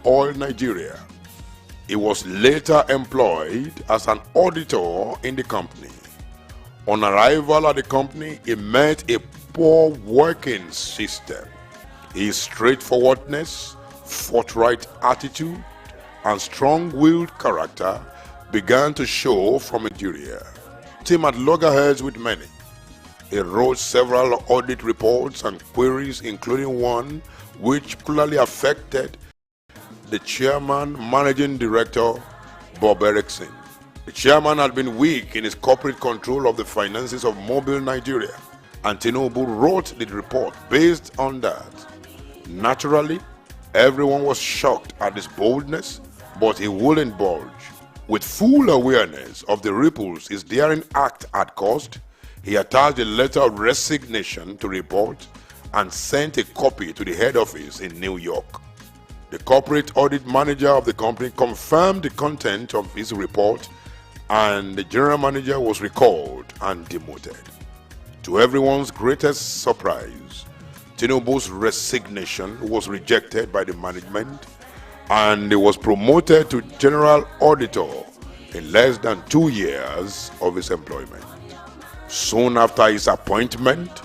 Oil Nigeria. He was later employed as an auditor in the company. On arrival at the company, he met a poor working system. His straightforwardness, forthright attitude, and strong-willed character began to show from Nigeria. Tim had loggerheads with many. He wrote several audit reports and queries, including one which clearly affected the chairman, managing director, Bob Erickson. The chairman had been weak in his corporate control of the finances of Mobile Nigeria, and Tinubu wrote the report based on that. Naturally, everyone was shocked at his boldness, but he wouldn't budge. With full awareness of the ripples his daring act had caused, he attached a letter of resignation to report and sent a copy to the head office in New York. The corporate audit manager of the company confirmed the content of his report, and the general manager was recalled and demoted. To everyone's greatest surprise, Tinubu's resignation was rejected by the management, and he was promoted to general auditor in less than 2 years of his employment. Soon after his appointment,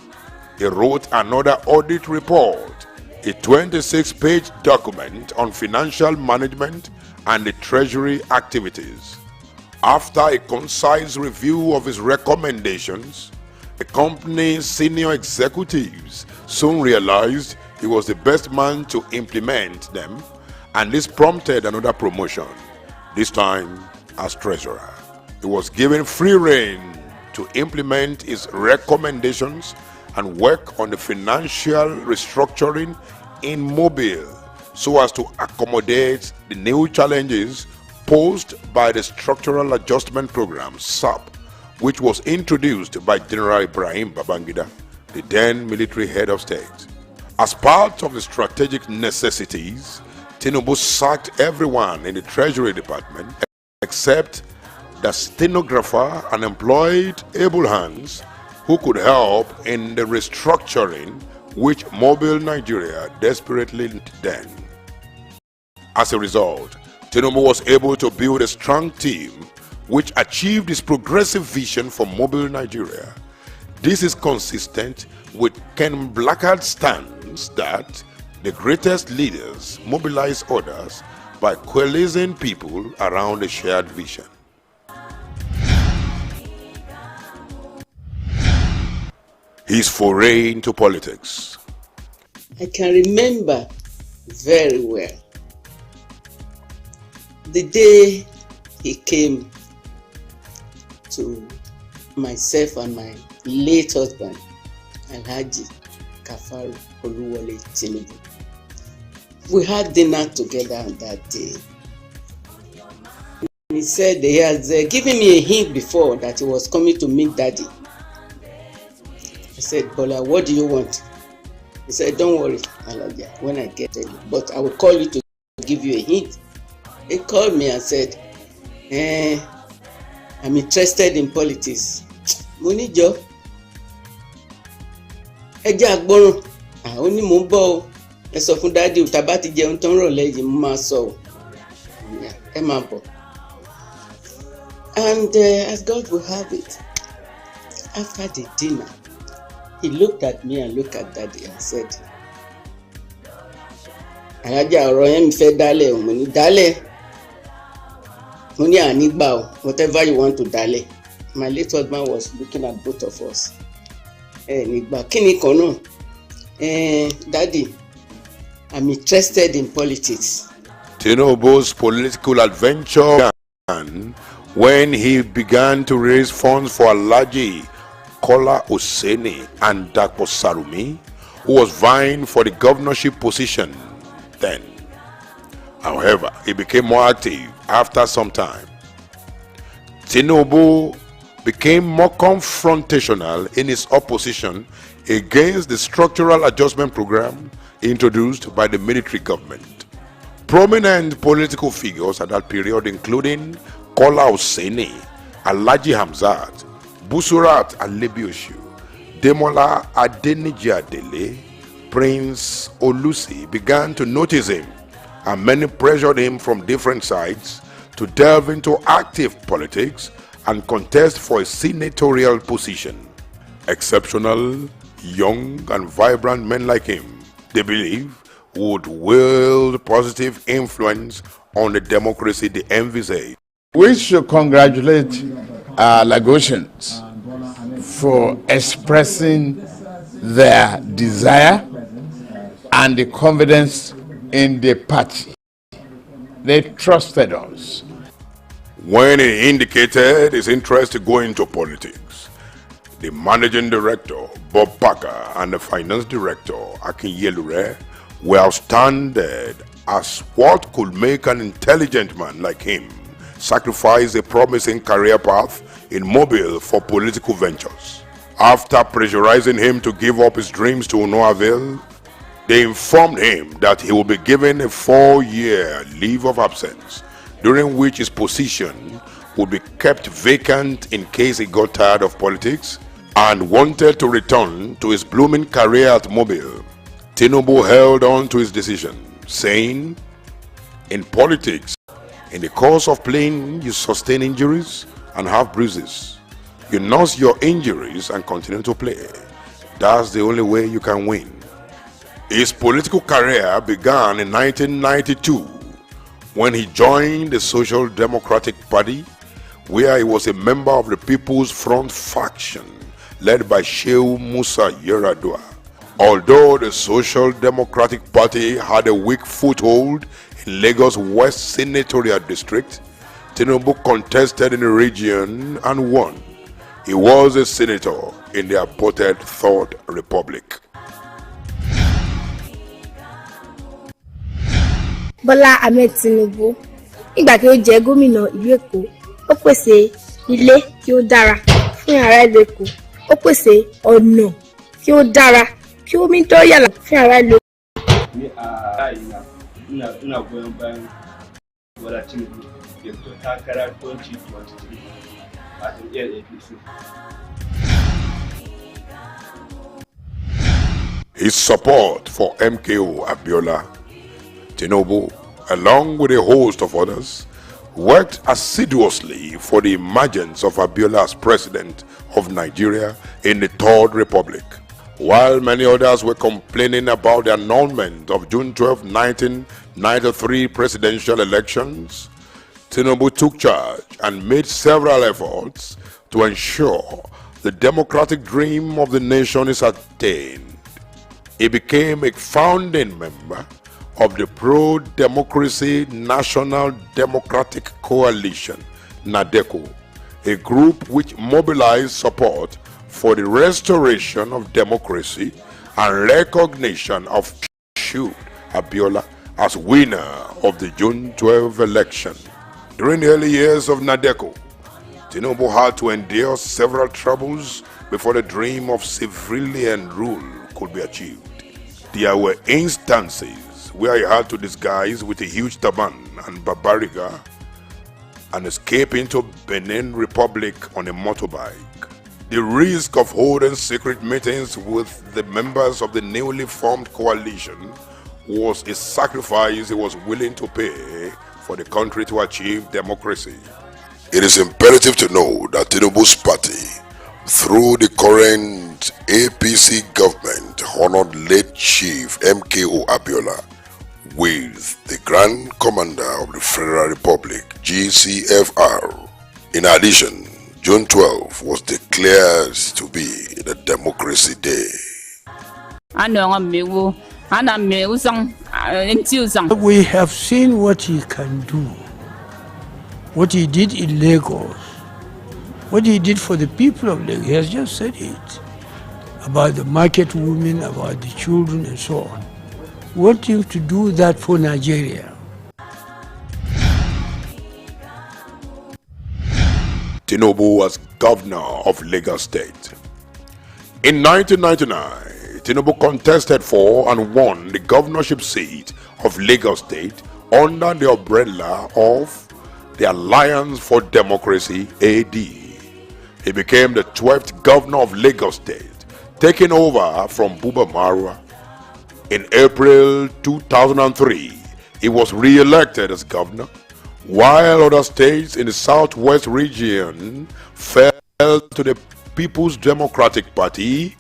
he wrote another audit report, a 26-page document on financial management and the treasury activities. After a concise review of his recommendations, the company's senior executives soon realized he was the best man to implement them, and this prompted another promotion, this time as treasurer. He was given free rein to implement his recommendations and work on the financial restructuring in Mobile so as to accommodate the new challenges posed by the Structural Adjustment Program, SAP, which was introduced by General Ibrahim Babangida, the then military head of state. As part of the strategic necessities, Tinubu sacked everyone in the Treasury Department except the stenographer and employed able hands who could help in the restructuring which Mobile Nigeria desperately needed then. As a result, Tinubu was able to build a strong team which achieved his progressive vision for Mobile Nigeria. This is consistent with Ken Blackard's stance that the greatest leaders mobilize others by coalescing people around a shared vision. His foray into politics. I can remember very well the day he came to myself and my late husband, Alhaji Kafaru Oluwole Tinubu. We had dinner together on that day. He said he has given me a hint before that he was coming to meet Daddy. I said, Bola, what do you want? He said, don't worry, Alhaji, when I get there, but I will call you to give you a hint. He called me and said, I'm interested in politics. Mo ní jọ̀ọ́, ẹ jẹ́ agbọ́ràn, ó ní mò ń bọ̀ o, ẹ sọ fún Daddy o, tá bá ti jẹun tán rọ̀lẹ́ yìí mo máa sọ o, ẹ máa bọ̀. And as God will have it, after the dinner, he looked at me and looked at Daddy and said, Alájà ọ̀rọ̀ yẹn mi fẹ́ dálẹ̀ o, mo ní dálẹ̀. Mo ní ànígbà o, whatever you want to dálẹ̀. My late husband was looking at both of us. Nígbà kíni kan náà? Daddy, I'm interested in politics. Tinubu's political adventure began when he began to raise funds for Alhaji Kola Oseni and Dapo Sarumi, who was vying for the governorship position then. However, he became more active after some time. Tinubu became more confrontational in his opposition against the structural adjustment program introduced by the military government. Prominent political figures at that period, including Kola Oseni, Alhaji Hamzat, Busurat Alebioshu, Demola Adeniji Adele, Prince Olusi, began to notice him and many pressured him from different sides to delve into active politics and contest for a senatorial position. Exceptional, young, and vibrant men like him, they believe, would wield positive influence on the democracy they envisage. We should congratulate Lagosians for expressing their desire and the confidence in the party. They trusted us. When he indicated his interest to go into politics, the managing director, Bob Parker, and the finance director, Akin Yelure, were outstanding as what could make an intelligent man like him sacrifice a promising career path in Mobile for political ventures. After pressurizing him to give up his dreams to no avail, they informed him that he will be given a 4-year leave of absence, during which his position would be kept vacant in case he got tired of politics and wanted to return to his blooming career at Mobile. Tinubu held on to his decision, saying, "In politics, in the course of playing, you sustain injuries and have bruises. You nurse your injuries and continue to play. That's the only way you can win." His political career began in 1992 when he joined the Social Democratic Party, where he was a member of the People's Front faction led by Shehu Musa Yar'Adua. Although the Social Democratic Party had a weak foothold in Lagos West Senatorial District, Tinubu contested in the region and won. He was a senator in the aborted Third Republic. Bola Ahmed Tinubu, nígbà tí ó jẹ́ gómìnà ìlú Èkó, ó pèsè ilé tí ó dára fún ará ìlú Èkó, ó pèsè ọ̀nà tí ó dára kí omi tó yàrá fún ará ìlú ina goyon bayan Bola Tinubu ya fito takara 2023 a jam'iyyar APC. His support for MKO Abiola, Tinubu, along with a host of others, worked assiduously for the emergence of Abiola as president of Nigeria in the Third Republic. While many others were complaining about the annulment of June 12, 1993 presidential elections, Tinubu took charge and made several efforts to ensure the democratic dream of the nation is attained. He became a founding member of the Pro-Democracy National Democratic Coalition, NADECO, a group which mobilized support for the restoration of democracy and recognition of Abiola as winner of the June 12 election. During the early years of NADECO, Tinubu had to endure several troubles before the dream of civilian rule could be achieved. There were instances where he had to disguise with a huge turban and babariga and escape into Benin Republic on a motorbike. The risk of holding secret meetings with the members of the newly formed coalition was a sacrifice he was willing to pay for the country to achieve democracy. It is imperative to know that Tinubu's party, through the current APC government, honored late Chief MKO Abiola with the Grand Commander of the Federal Republic, GCFR. In addition, June 12 was declared to be the Democracy Day. We have seen what he can do, what he did in Lagos, what he did for the people of Lagos. He has just said it, about the market women, about the children and so on. Want him to do that for Nigeria. Tinubu was governor of Lagos State. In 1999, Tinubu contested for and won the governorship seat of Lagos State under the umbrella of the Alliance for Democracy, AD. He became the 12th governor of Lagos State, taking over from Buba Marwa. In April 2003, He was re-elected as governor, while other states in the southwest region fell to the People's Democratic Party.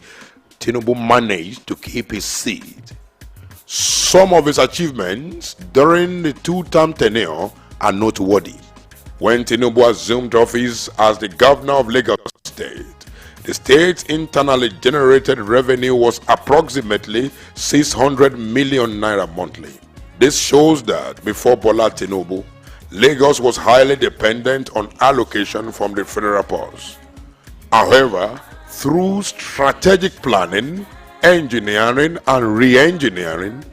Tinubu managed to keep his seat. Some of his achievements during the two-term tenure are noteworthy. When Tinubu assumed office as the governor of Lagos State, the state's internally generated revenue was approximately 600 million naira monthly. This shows that before Bola Tinubu, Lagos was highly dependent on allocation from the federal purse. However, through strategic planning, engineering, and re-engineering,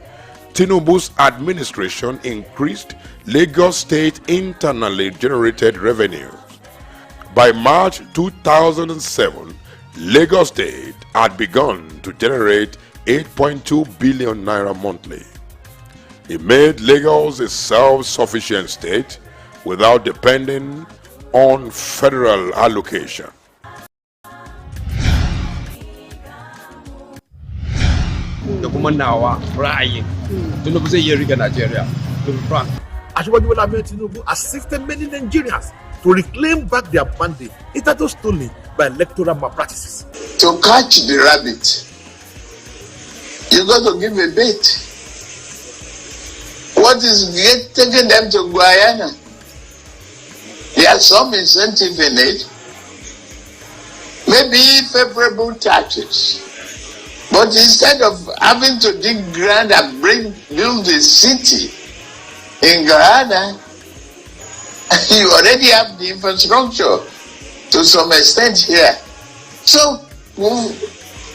Tinubu's administration increased Lagos State internally generated revenues. By March 2007, Lagos State had begun to generate 8.2 billion naira monthly. It made Lagos a self-sufficient state without depending on federal allocation. Da kuma nawa ra'ayin Tinubu zai iya riga Nigeria. To be frank, Asiwaju Ahmed Tinubu assisted many Nigerians to reclaim back their mandate hitherto stolen by electoral malpractices. To catch the rabbit, you got to give a bait. What is taking them to Guyana? There's some incentive in it. Maybe favorable taxes. But instead of having to dig ground and build a city in Guyana, you already have the infrastructure to some extent here. So, we'll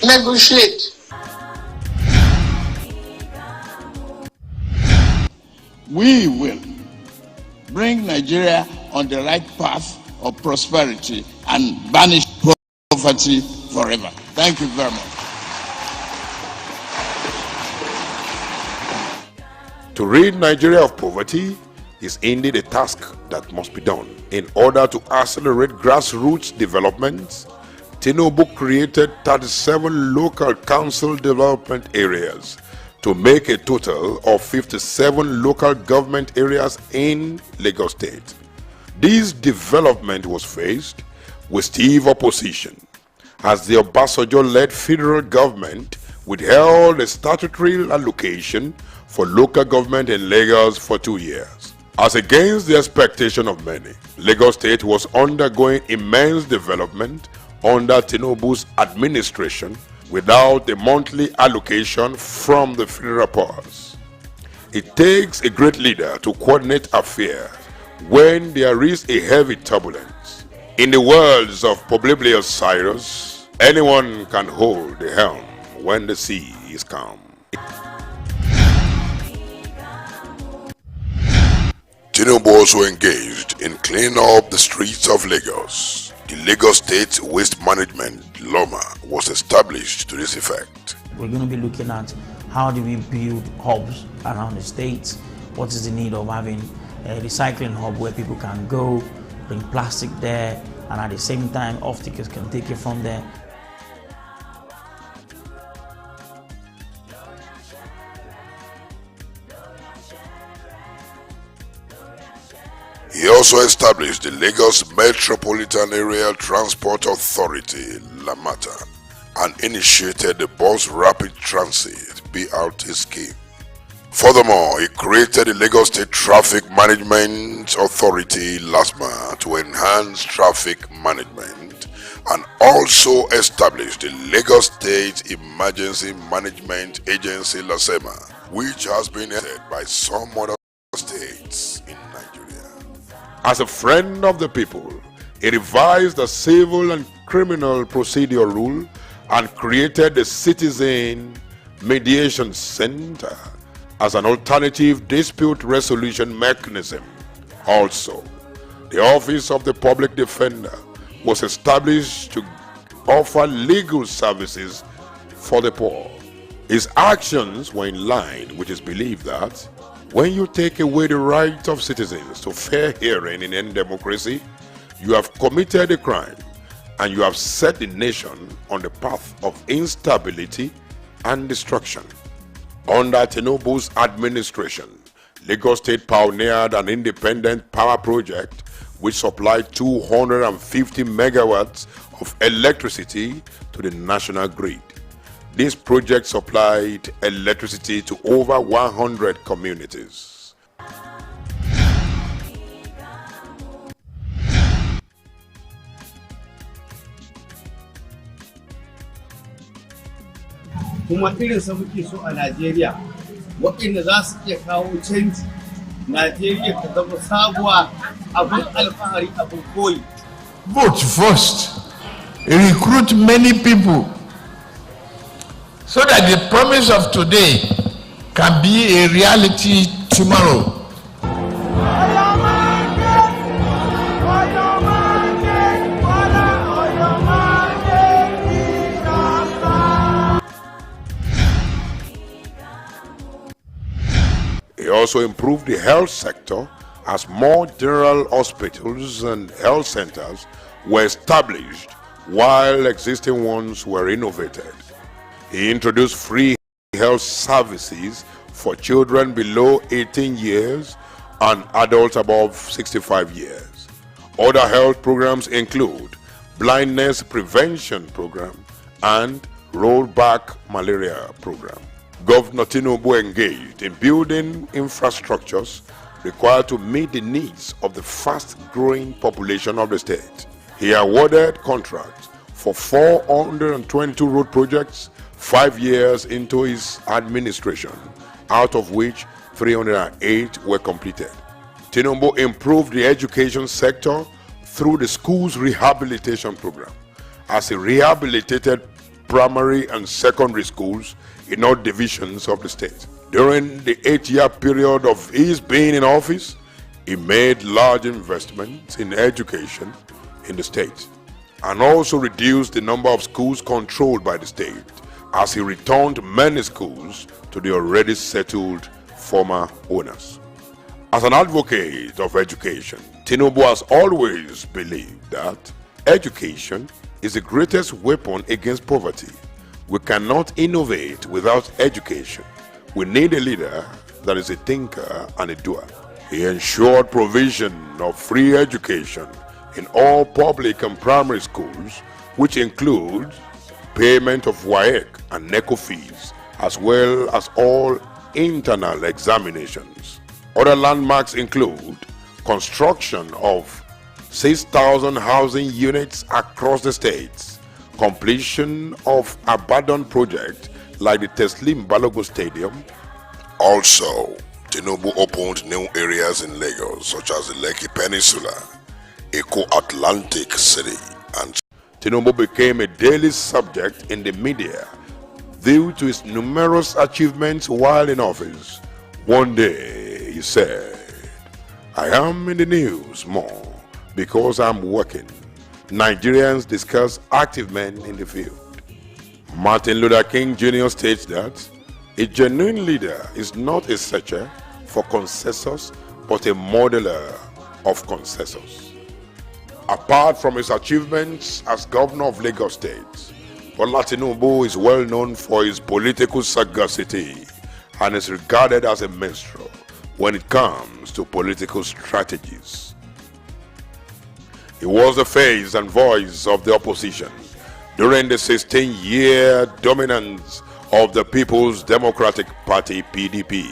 negotiate. We will bring Nigeria on the right path of prosperity and banish poverty forever. Thank you very much. To rid Nigeria of poverty is indeed a task that must be done. In order to accelerate grassroots development, Tinubu created 37 local council development areas to make a total of 57 local government areas in Lagos State. This development was faced with stiff opposition as the Obasanjo-led federal government withheld a statutory allocation for local government in Lagos for 2 years. As against the expectation of many, Lagos State was undergoing immense development under Tinubu's administration without a monthly allocation from the federal purse. It takes a great leader to coordinate affairs when there is a heavy turbulence. In the words of Publius Cyrus, anyone can hold the helm when the sea is calm. Tinubu also engaged in cleaning up the streets of Lagos. The Lagos State Waste Management LOMA was established to this effect. We're going to be looking at how do we build hubs around the states, what is the need of having a recycling hub where people can go, bring plastic there, and at the same time off-takers can take it from there. He also established the Lagos Metropolitan Area Transport Authority, LAMATA, and initiated the Bus Rapid Transit BRT scheme. Furthermore, he created the Lagos State Traffic Management Authority, LASMA, to enhance traffic management, and also established the Lagos State Emergency Management Agency, LASEMA, which has been headed by some other states in Nigeria. As a friend of the people, he revised the civil and criminal procedure rule and created the Citizen Mediation Center as an alternative dispute resolution mechanism. Also, the Office of the Public Defender was established to offer legal services for the poor. His actions were in line with his belief that when you take away the right of citizens to fair hearing in any democracy, you have committed a crime and you have set the nation on the path of instability and destruction. Under Tinubu's administration, Lagos State pioneered an independent power project which supplied 250 megawatts of electricity to the national grid. This project supplied electricity to over 100 communities. Kuma irin sa muke so a Najeriya waɗanda za su iya kawo canji Najeriya ta zama sabuwa abin alfahari abin koyi. Vote first. Recruit many people so that the promise of today can be a reality tomorrow. He also improved the health sector as more general hospitals and health centers were established while existing ones were innovated. He introduced free health services for children below 18 years and adults above 65 years. Other health programs include blindness prevention program and rollback malaria program. Governor Tinubu engaged in building infrastructures required to meet the needs of the fast-growing population of the state. He awarded contracts for 422 road projects 5 years into his administration, out of which 308 were completed. Tinubu improved the education sector through the schools rehabilitation program, as he rehabilitated primary and secondary schools in all divisions of the state. During the 8-year period of his being in office, he made large investments in education in the state and also reduced the number of schools controlled by the state, as he returned many schools to the already settled former owners. As an advocate of education, Tinubu has always believed that education is the greatest weapon against poverty. We cannot innovate without education. We need a leader that is a thinker and a doer. He ensured provision of free education in all public and primary schools, which includes payment of WAEC and NECO fees, as well as all internal examinations. Other landmarks include construction of 6,000 housing units across the states, completion of abandoned projects like the Teslim Balogun Stadium. Also, Tinubu opened new areas in Lagos such as the Lekki Peninsula, Eco Atlantic City, and Tinubu became a daily subject in the media due to his numerous achievements while in office. One day he said, "I am in the news more because I'm working." Nigerians discuss active men in the field. Martin Luther King Jr. states that a genuine leader is not a searcher for consensus, but a modeler of consensus. Apart from his achievements as governor of Lagos State, Bola Tinubu is well known for his political sagacity and is regarded as a minstrel when it comes to political strategies. He was the face and voice of the opposition during the 16-year dominance of the People's Democratic Party (PDP).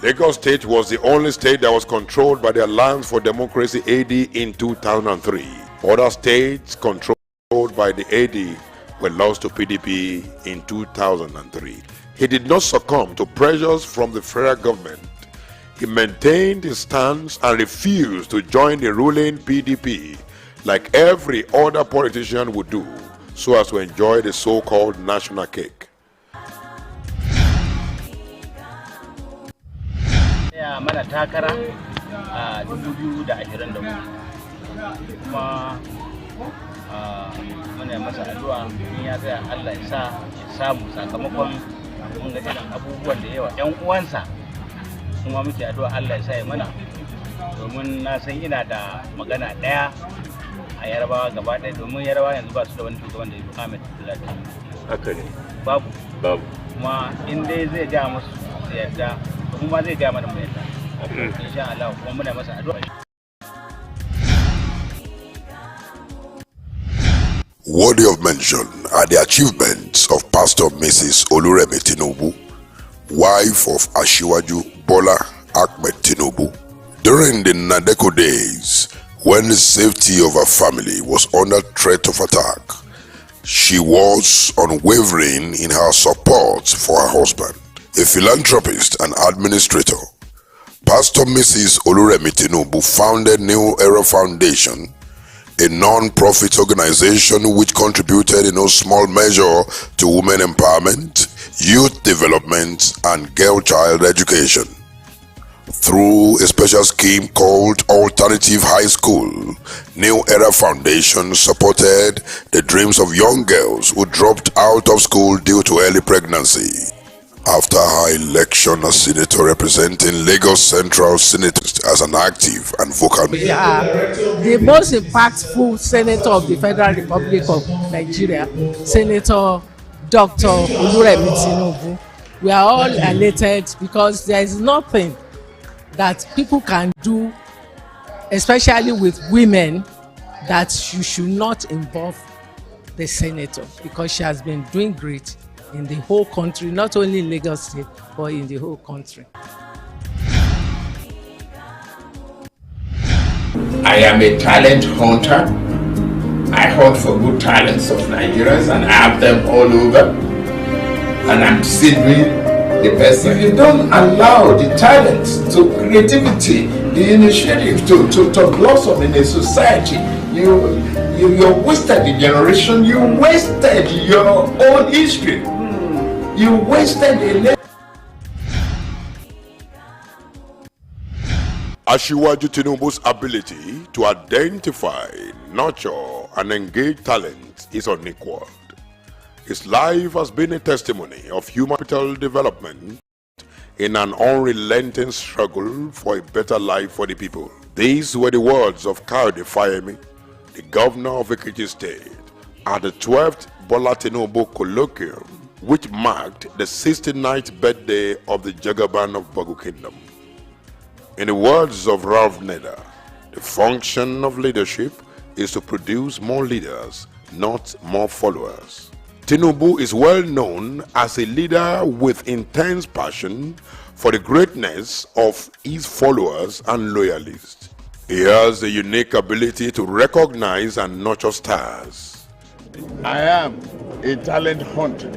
Lagos State was the only state that was controlled by the Alliance for Democracy (AD) in 2003. Other states controlled by the AD were lost to PDP in 2003. He did not succumb to pressures from the federal government. He maintained his stance and refused to join the ruling PDP like every other politician would do, so as to enjoy the so-called national cake. Ya mana takara a 2024 kuma muna masa addu'a in ya ga Allah ya sa ya samu sakamakon mun ga irin abubuwan da yawa ƴan uwansa kuma muke addu'a Allah ya sa ya mana domin na san ina da magana ɗaya a Yarabawa gaba ɗaya, domin Yarabawa yanzu ba su da wani shugaban da ya fi Ahmed. Haka ne. Babu. Kuma in dai zai ga musu su yarda, kuma zai ga mana mu yarda. insha Allah kuma muna masa addu'a. Worthy of mention are the achievements of Pastor Mrs. Oluremi Tinubu, wife of Asiwaju Bola Ahmed Tinubu. During the Nadeko days, when the safety of her family was under threat of attack, she was unwavering in her support for her husband. A philanthropist and administrator, Pastor Mrs. Oluremi Tinubu founded New Era Foundation, a non-profit organization which contributed in no small measure to women empowerment, youth development, and girl-child education. Through a special scheme called Alternative High School, New Era Foundation supported the dreams of young girls who dropped out of school due to early pregnancy. After her election as senator representing Lagos Central Senate as an active and vocal we are the most impactful senator of the Federal Republic of Nigeria, Senator Dr. Oluremi Tinubu. We are all elated because there is nothing that people can do, especially with women, that you should not involve the senator, because she has been doing great in the whole country, not only in Lagos State, but in the whole country. I am a talent hunter. I hunt for good talents of Nigerians and I have them all over. And I'm still doing the best. If you don't allow the talent, to creativity, the initiative to blossom in a society, you wasted the generation, you wasted your own history. You wasted a Asiwaju Tinubu's ability to identify, nurture, and engage talent is unequaled. His life has been a testimony of human capital development in an unrelenting struggle for a better life for the people. These were the words of Kayode Fayemi, the governor of Ekiti State, at the 12th Bola Tinubu colloquium, which marked the 69th birthday of the Jagaban of Bogu Kingdom. In the words of Ralph Nader, the function of leadership is to produce more leaders, not more followers. Tinubu is well known as a leader with intense passion for the greatness of his followers and loyalists. He has a unique ability to recognize and nurture stars. I am a talent hunter.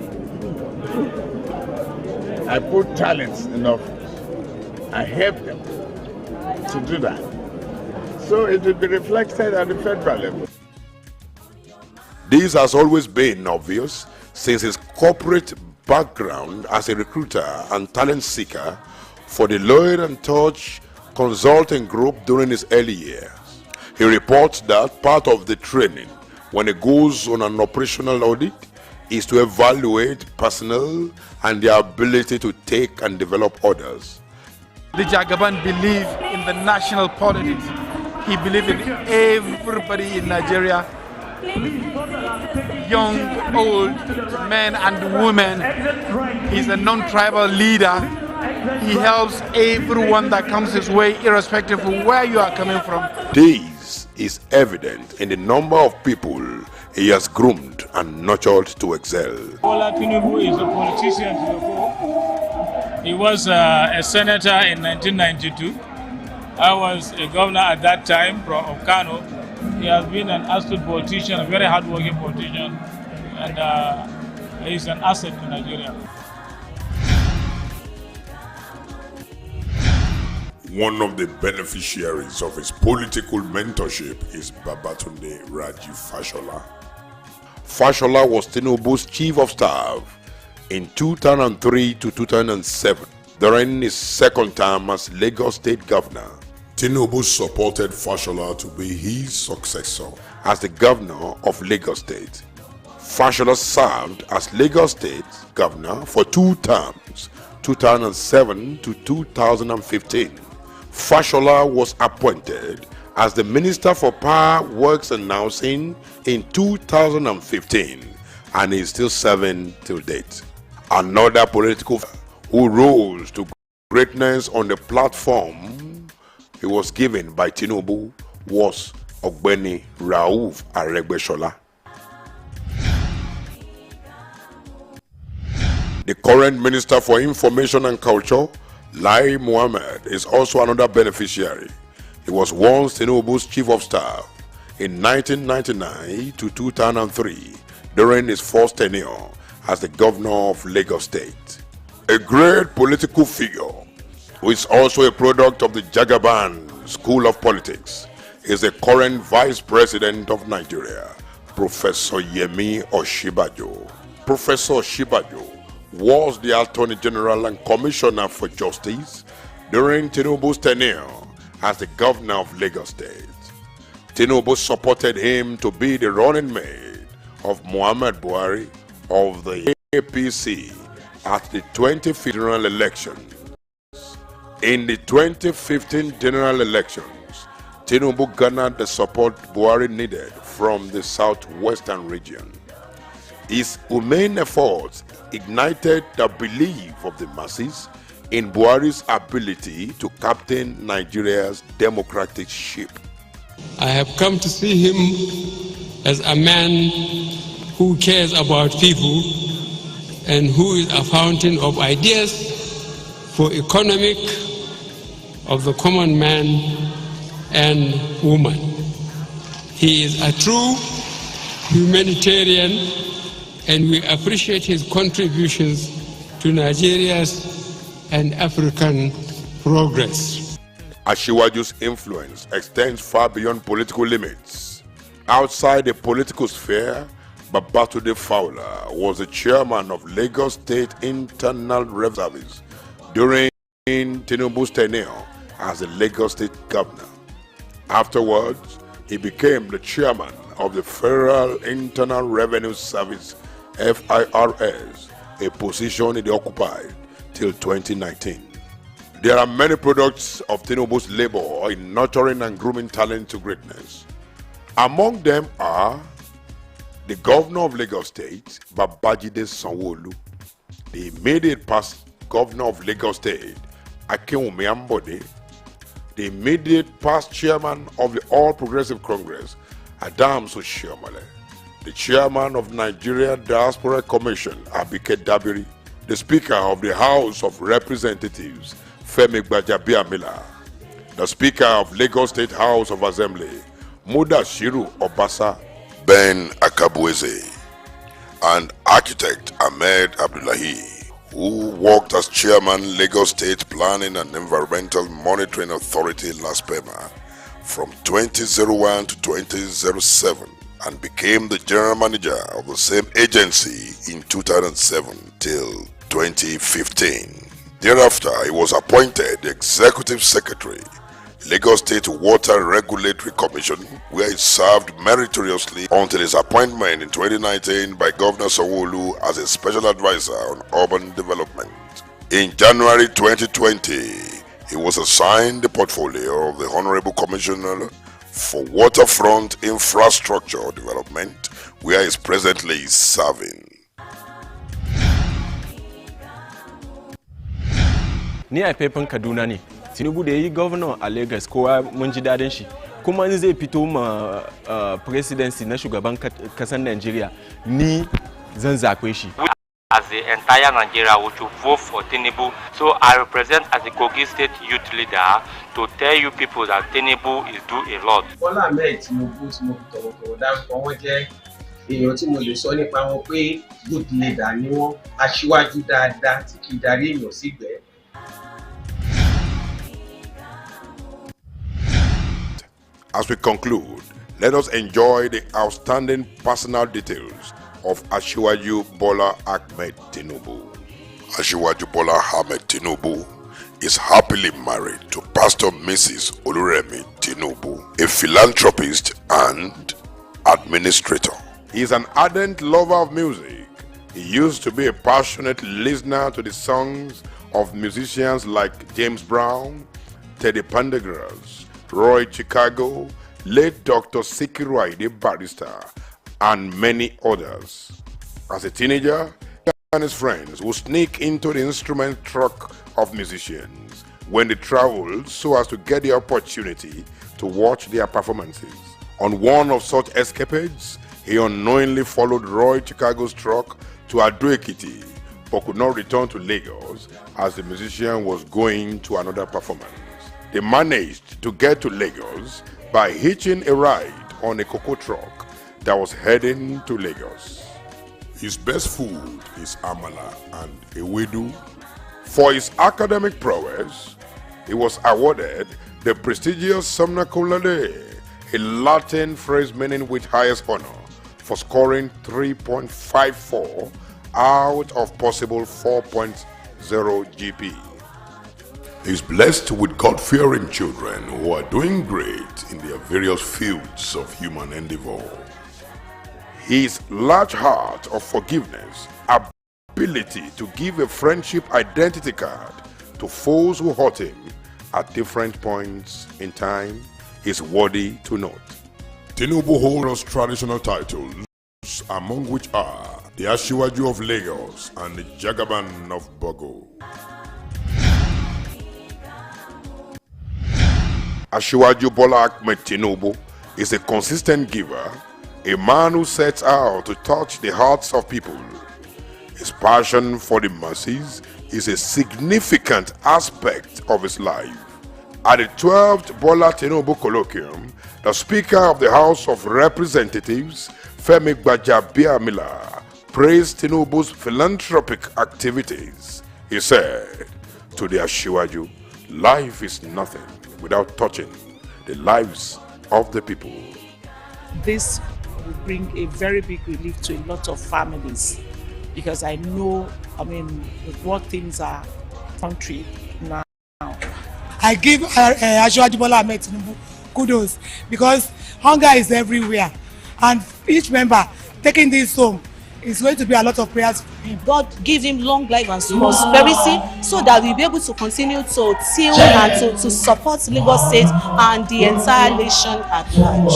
I put talents in office. I help them to do that. So it will be reflected at the federal level. This has always been obvious since his corporate background as a recruiter and talent seeker for the Lloyd & Touch consulting group during his early years. He reports that part of the training when he goes on an operational audit is to evaluate personnel and their ability to take and develop others. The Jagaban believe in the national politics. He believes in everybody in Nigeria, young, old, men and women. He's a non-tribal leader. He helps everyone that comes his way, irrespective of where you are coming from. This is evident in the number of people he has groomed and nurtured to excel. Bola Tinubu is a politician to the core. He was a senator in 1992. I was a governor at that time of Kano. He has been an astute politician, a very hard-working politician, and he's an asset to Nigeria. One of the beneficiaries of his political mentorship is Babatunde Raji Fashola. Fashola was Tinubu's chief of staff in 2003 to 2007 during his second term as Lagos State Governor. Tinubu supported Fashola to be his successor as the governor of Lagos State. Fashola served as Lagos State Governor for 2 terms, 2007 to 2015. Fashola was appointed as the Minister for Power, Works and Housing in 2015 and is still serving till date. Another political who rose to greatness on the platform he was given by Tinubu was Ogbeni Rauf Aregbesola. The current Minister for Information and Culture, Lai Mohammed, is also another beneficiary. He was once Tinubu's Chief of Staff in 1999 to 2003 during his first tenure as the Governor of Lagos State. A great political figure who is also a product of the Jagaban School of Politics is the current Vice President of Nigeria, Professor Yemi Osinbajo. Professor Osinbajo was the Attorney General and Commissioner for Justice during Tinubu's tenure as the Governor of Lagos State. Tinubu supported him to be the running mate of Muhammad Buhari of the APC at the 2015 general elections. In the 2015 general elections, Tinubu garnered the support Buhari needed from the southwestern region. His humane efforts ignited the belief of the masses in Buhari's ability to captain Nigeria's democratic ship. I have come to see him as a man who cares about people and who is a fountain of ideas for economic of the common man and woman. He is a true humanitarian, and we appreciate his contributions to Nigeria's and African progress. Asiwaju's influence extends far beyond political limits. Outside the political sphere, Babatunde Fowler was the chairman of Lagos State Internal Revenue Service during Tinubu's tenure as the Lagos State Governor. Afterwards, he became the chairman of the Federal Internal Revenue Service FIRS, a position he occupied till 2019. There are many products of Tinubu's labor in nurturing and grooming talent to greatness. Among them are the Governor of Lagos State, Babajide Sanwo-Olu, the immediate past Governor of Lagos State, Akinwumi Ambode, the immediate past Chairman of the All Progressive Congress, Adams Oshiomhole, the Chairman of Nigeria Diaspora Commission, Abike Dabiri, the Speaker of the House of Representatives, Femi Gbajabiamila, the Speaker of Lagos State House of Assembly, Mudashiru Obasa, Ben Akabueze, and architect Ahmed Abdullahi, who worked as Chairman Lagos State Planning and Environmental Monitoring Authority LASPEMA from 2001 to 2007 and became the General Manager of the same agency in 2007 till 2015. Thereafter, he was appointed the Executive Secretary, Lagos State Water Regulatory Commission, where he served meritoriously until his appointment in 2019 by Governor Sanwo-Olu as a special advisor on urban development. In January 2020, he was assigned the portfolio of the Honorable Commissioner for Waterfront Infrastructure Development, where he is presently serving. Ni a faifan Kaduna ne. Tinubu da yayi governor a Lagos kowa mun ji dadin shi. Kuma in zai fito ma presidency na shugaban kasar Nigeria ni zan zabe shi. As the entire Nigeria would vote for Tinubu. So I represent as the Kogi State Youth Leader to tell you people that Tinubu is doing a lot. Bola Ahmed Tinubu tí mo fi tọ̀wọ̀tọ̀wọ̀ dárúkọ wọn jẹ́ èèyàn tí mo lè sọ nípa wọn pé good leader ni wọ́n, aṣíwájú dáadáa tí kì í darí èèyàn sígbẹ́. As we conclude, let us enjoy the outstanding personal details of Asiwaju Bola Ahmed Tinubu. Asiwaju Bola Ahmed Tinubu is happily married to Pastor Mrs. Oluremi Tinubu, a philanthropist and administrator. He is an ardent lover of music. He used to be a passionate listener to the songs of musicians like James Brown, Teddy Pendergrass, Roy Chicago, late Dr. Sikiru Ayinde Barrister, and many others. As a teenager, he and his friends would sneak into the instrument truck of musicians when they traveled so as to get the opportunity to watch their performances. On one of such escapades, he unknowingly followed Roy Chicago's truck to Ado-Ekiti, but could not return to Lagos as the musician was going to another performance. They managed to get to Lagos by hitching a ride on a cocoa truck that was heading to Lagos. His best food is amala and ewedu. For his academic prowess, he was awarded the prestigious Summa Cum Laude, a Latin phrase meaning with highest honor, for scoring 3.54 out of possible 4.0 GP. He's blessed with God-fearing children who are doing great in their various fields of human endeavor. His large heart of forgiveness, ability to give a friendship identity card to foes who hurt him at different points in time is worthy to note. Tinubu holds traditional titles, among which are the Asiwaju of Lagos and the Jagaban of Bogo. Asiwaju Bola Ahmed Tinubu is a consistent giver, a man who sets out to touch the hearts of people. His passion for the masses is a significant aspect of his life. At the 12th Bola Tinubu Colloquium, the Speaker of the House of Representatives, Femi Gbajabiamila, praised Tinubu's philanthropic activities. He said, "To the Asiwaju, life is nothing without touching the lives of the people." This will bring a very big relief to a lot of families, because I know, with what things are country now. I give Asiwaju Bola Ahmed Tinubu kudos, because hunger is everywhere, and each member taking this home is going to be a lot of prayers for him. God give him long life and prosperity, so that we'll be able to continue to till and to support Lagos State and the entire nation at large.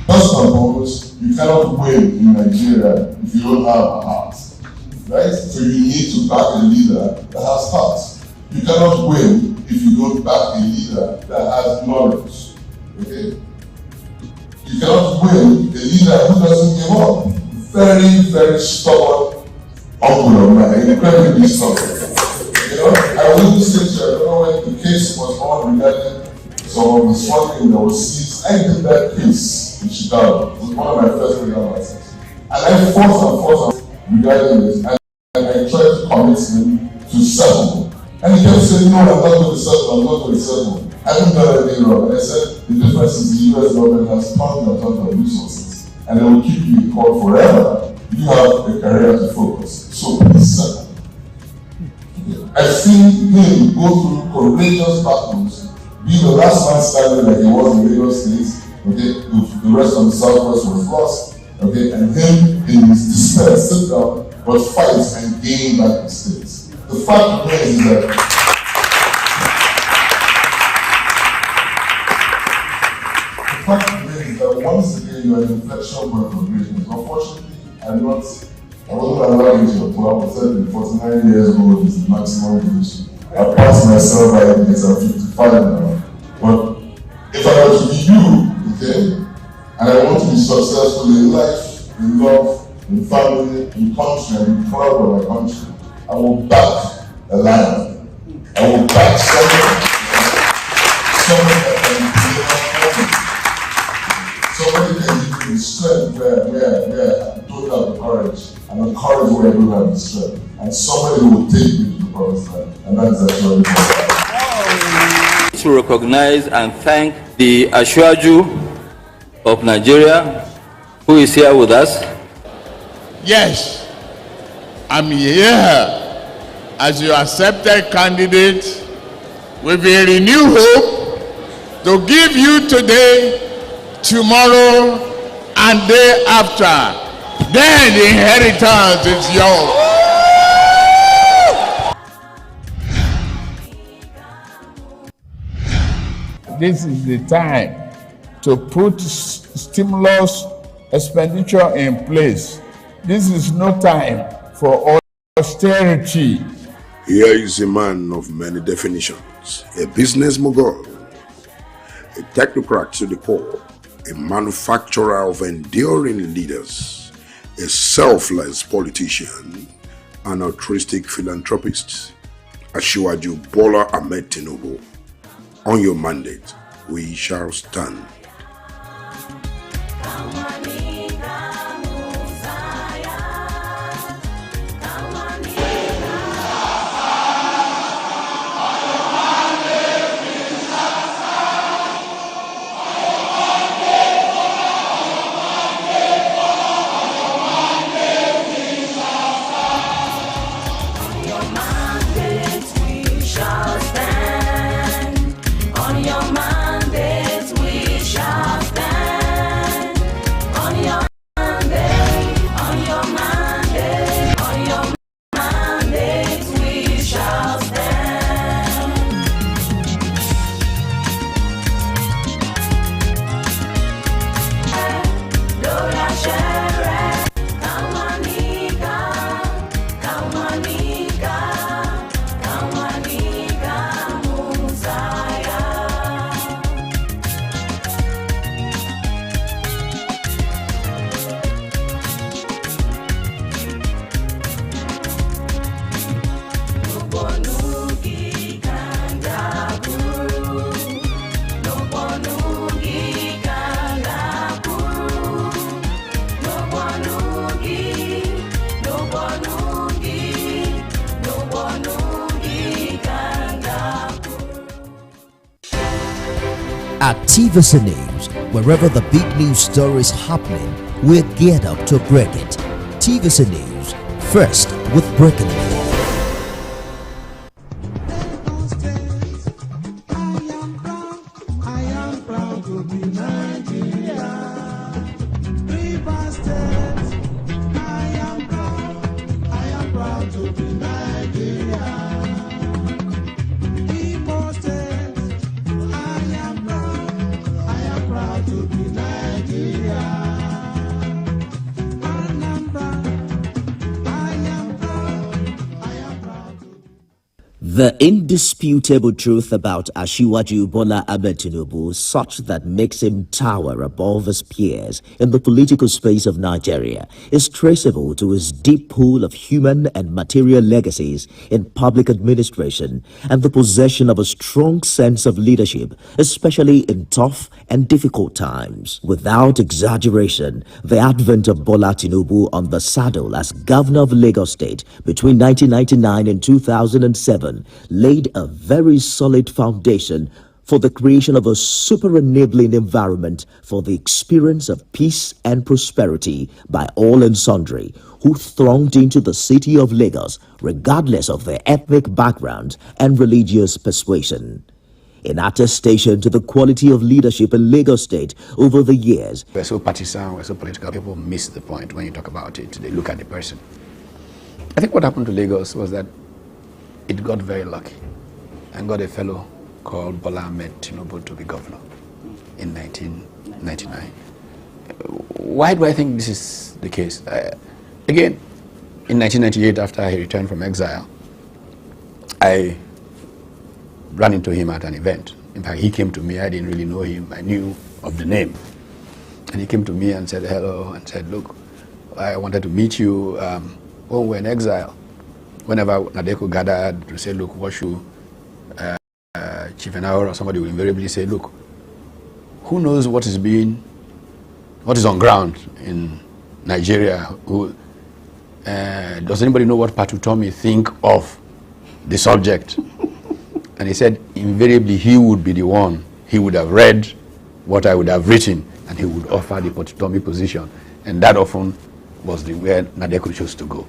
First and foremost, you cannot win in Nigeria if you don't have a heart, right? So you need to back a leader that has heart. You cannot win if you don't back a leader that has knowledge, okay? You cannot win a leader who doesn't give up. Very, very stubborn uncle of mine, incredibly stubborn. I wouldn't say to you, I don't know when the case was on regarding some of the funding that was seized. I did that case in Chicago. It was one of my first legal licenses. And I fought regarding this, and I tried to convince him to settle. And he kept saying, "No, I'm not going to settle, I'm not going to settle. I haven't done anything wrong." And I said, the difference is the US government has tons and tons of resources, and they will keep you in court forever. You have a career to focus, so please settle. I've seen him go through courageous battles, be the last man standing like he was in Lagos State. Okay, the rest of the Southwest was lost. Okay, and him in his despair sit down, but fight and gain back the states. The fact remains is that once again you are an inflection point for greatness. Unfortunately, I wasn't allowed into your club. I said 49 years old is the maximum age. I passed myself by because I'm 55 now. But if I were to be you, okay, and I want to be successful in life, in love, in family, in country, and be proud of my country, I will back a lion. I will back someone that can somebody can give me the strength where I don't have the courage, and the courage where I don't have the strength. And somebody who will take me to the promised land. And that is actually to recognize and thank the Asiwaju of Nigeria, who is here with us. Yes, I'm here as your accepted candidate with a renewed hope to give you today, tomorrow, and day after. Then the inheritance is yours. This is the time to put stimulus expenditure in place. This is no time for austerity. Here is a man of many definitions, a business mogul, a technocrat to the core, a manufacturer of enduring leaders, a selfless politician, an altruistic philanthropist, Asiwaju Bola Ahmed Tinubu. On your mandate, we shall stand. At TVC News, wherever the big news story is happening, we're geared up to break it. TVC News, first with breaking news. The indisputable truth about Asiwaju Bola Ahmed Tinubu, such that makes him tower above his peers in the political space of Nigeria, is traceable to his deep pool of human and material legacies in public administration and the possession of a strong sense of leadership, especially in tough and difficult times. Without exaggeration, the advent of Bola Tinubu on the saddle as governor of Lagos State between 1999 and 2007 laid a very solid foundation for the creation of a super enabling environment for the experience of peace and prosperity by all and sundry who thronged into the city of Lagos regardless of their ethnic background and religious persuasion. In attestation to the quality of leadership in Lagos State over the years. We're so partisan, we're so political, people miss the point when you talk about it. They look at the person. I think what happened to Lagos was that it got very lucky and got a fellow called Bola Ahmed Tinubu to be governor in 1999. Why do I think this is the case? Again, in 1998, after I returned from exile, I ran into him at an event. In fact, he came to me. I didn't really know him. I knew of the name. And he came to me and said hello and said, look, I wanted to meet you when we were in exile. Whenever Nadeko gathered to say, look, what should Chief Enahor or somebody will invariably say, look, who knows what is on ground in Nigeria? Does anybody know what Patutomi think of the subject? And he said, invariably, he would be the one. He would have read what I would have written, and he would offer the Patutomi position. And that often was where Nadeko chose to go.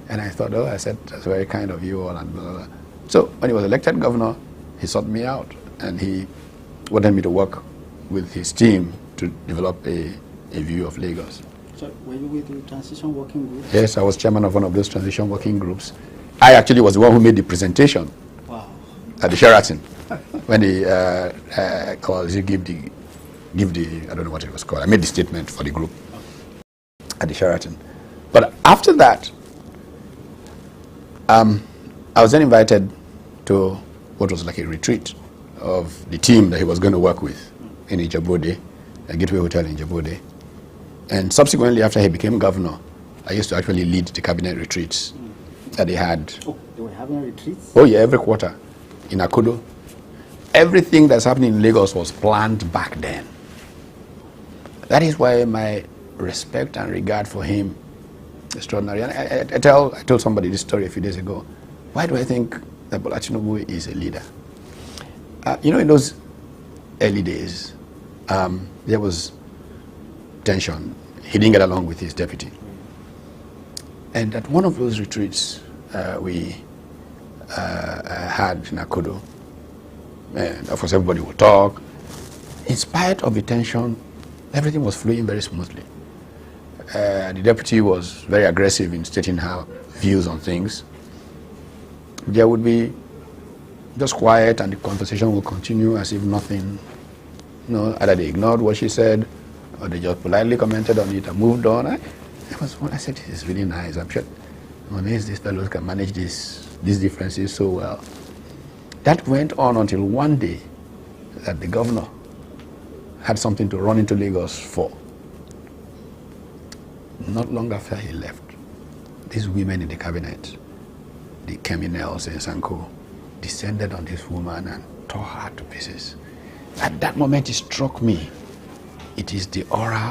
And I thought, I said, that's very kind of you all, and blah, blah, blah. So when he was elected governor, he sought me out, and he wanted me to work with his team to develop a view of Lagos. So were you with the transition working group? Yes, I was chairman of one of those transition working groups. I actually was the one who made the presentation at the Sheraton when the I don't know what it was called. I made the statement for the group at the Sheraton. But after that, I was then invited to what was like a retreat of the team that he was going to work with in Ijebode, a Gateway Hotel in Ijebode. And subsequently, after he became governor, I used to actually lead the cabinet retreats that he had. Oh, they were having retreats? Oh yeah, every quarter in Akodo. Everything that's happening in Lagos was planned back then. That is why my respect and regard for him is extraordinary. And I told somebody this story a few days ago. Why do I think that Bola Tinubu is a leader? In those early days, there was tension. He didn't get along with his deputy. And at one of those retreats we had in Akodo, and of course everybody would talk. In spite of the tension, everything was flowing very smoothly. The deputy was very aggressive in stating her views on things. There would be just quiet and the conversation would continue as if nothing, either they ignored what she said or they just politely commented on it and moved on. I said, this is really nice. I'm sure I'm amazed these fellows can manage these differences so well. That went on until one day that the governor had something to run into Lagos for. Not long after he left, these women in the cabinet, the criminals and Sanko, descended on this woman and tore her to pieces. At that moment, it struck me. It is the aura